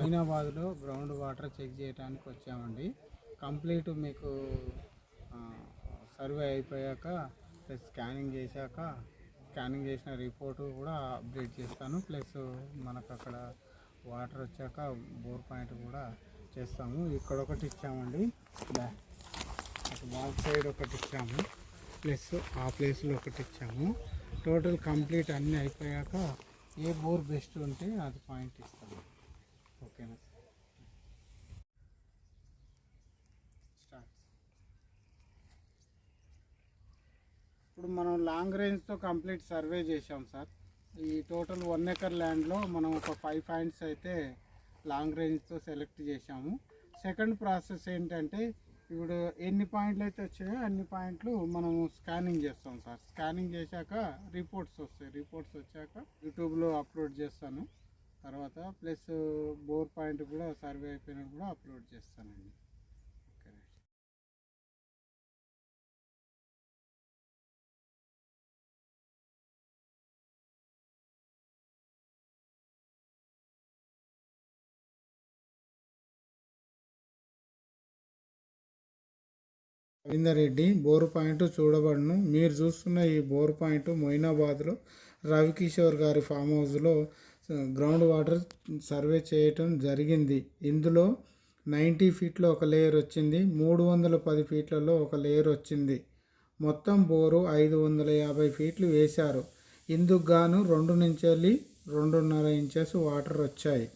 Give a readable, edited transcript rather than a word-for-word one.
మొయినాబాద్లో ground water check చేయడానికి వచ్చామండి. Complete మీకు సర్వే అయిపోయాక ప్లస్ స్కానింగ్ చేసిన రిపోర్టు కూడా అప్డేట్ చేస్తాను. ప్లస్ మనకు అక్కడ వాటర్ వచ్చాక బోర్ పాయింట్ కూడా చేస్తాము. ఇక్కడ ఒకటి ఇచ్చామండి, బ్యాక్ సైడ్ ఒకటి ఇచ్చాము, ప్లస్ ఆ ప్లేస్లో ఒకటి ఇచ్చాము. టోటల్ కంప్లీట్ అన్నీ అయిపోయాక ఏ బోర్ బెస్ట్ ఉంటే అది పాయింట్ ఇస్తాము. ఓకేనా సార్? ఇప్పుడు మనం లాంగ్ రేంజ్తో కంప్లీట్ సర్వే చేసాం సార్. ఈ టోటల్ 1 ఎకర్ ల్యాండ్లో మనం ఒక 5 పాయింట్స్ అయితే లాంగ్ రేంజ్తో సెలెక్ట్ చేసాము. సెకండ్ ప్రాసెస్ ఏంటంటే, ఇప్పుడు ఎన్ని పాయింట్లు అయితే వచ్చాయో అన్ని పాయింట్లు మనం స్కానింగ్ చేస్తాం సార్. స్కానింగ్ చేశాక రిపోర్ట్స్ వస్తాయి. రిపోర్ట్స్ వచ్చాక యూట్యూబ్లో అప్లోడ్ చేస్తాను. తర్వాత ప్లస్ బోర్ పాయింట్ కూడా సర్వే అయిపోయినా కూడా అప్లోడ్ చేస్తానండి. Okay. Ravinder Reddy, bore point చూడబడును. మీరు చూస్తున్న ఈ బోర్ పాయింట్ మొయినాబాద్లో రవికిషోర్ గారి ఫామ్ హౌస్లో గ్రౌండ్ వాటర్ సర్వే చేయటం జరిగింది. ఇందులో 90 ఫీట్లో ఒక లేయర్ వచ్చింది, 310 ఫీట్లలో ఒక లేయర్ వచ్చింది. మొత్తం బోరు 550 ఫీట్లు వేశారు. ఇందుకు గాను 2 నుంచి 2.5 ఇంచెస్ వాటర్ వచ్చాయి.